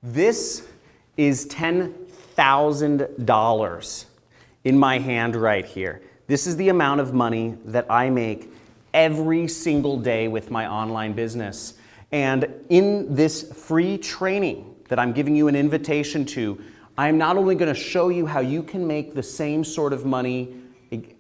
This is $10,000 in my hand right here. This is the amount of money that I make every single day with my online business. And in this free training that I'm giving you an invitation to, I'm not only going to show you how you can make the same sort of money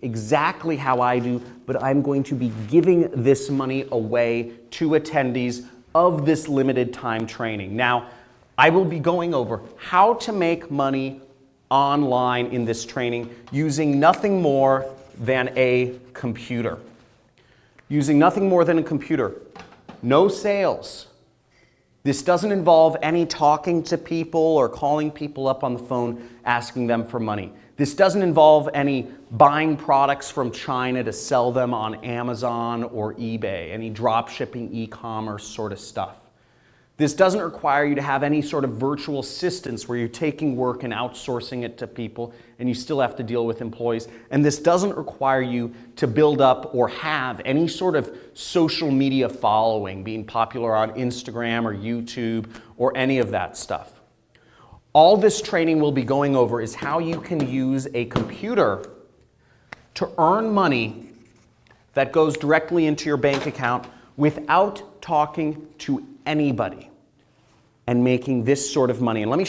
exactly how I do, but I'm going to be giving this money away to attendees of this limited time training. Now, I will be going over how to make money online in this training using nothing more than a computer. Using nothing more than a computer. No sales. This doesn't involve any talking to people or calling people up on the phone asking them for money. This doesn't involve any buying products from China to sell them on Amazon or eBay, any drop shipping, e-commerce sort of stuff. This doesn't require you to have any sort of virtual assistants where you're taking work and outsourcing it to people and you still have to deal with employees. And this doesn't require you to build up or have any sort of social media following, being popular on Instagram or YouTube or any of that stuff. All this training we'll be going over is how you can use a computer to earn money that goes directly into your bank account without talking to anybody and making this sort of money. And let me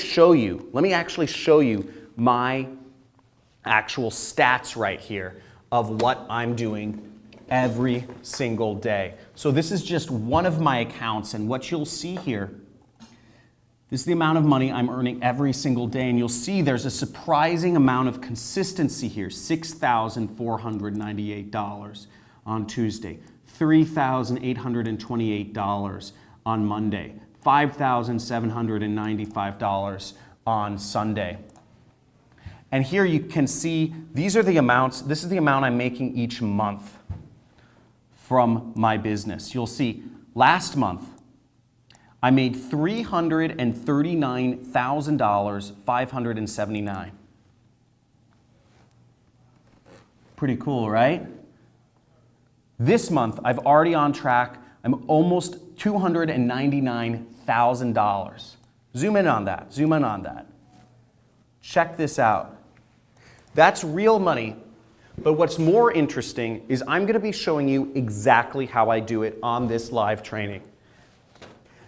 actually show you my actual stats right here of what I'm doing every single day. So this is just one of my accounts, and what you'll see here, this is the amount of money I'm earning every single day, and you'll see there's a surprising amount of consistency here. $6,498 on Tuesday, $3,828 on Monday, $5,795 on Sunday. And here you can see these are the amounts, this is the amount I'm making each month from my business. You'll see last month I made $339,579. Pretty cool, right? This month I've already on track. I'm almost $299,000. Zoom in on that, zoom in on that. Check this out. That's real money, but what's more interesting is I'm gonna be showing you exactly how I do it on this live training.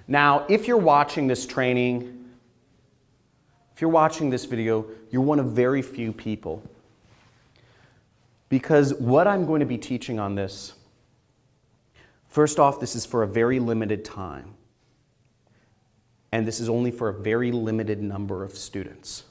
Now, if you're watching this training, if you're watching this video, you're one of very few people. Because what I'm going to be teaching on this, first off, this is for a very limited time. And this is only for a very limited number of students.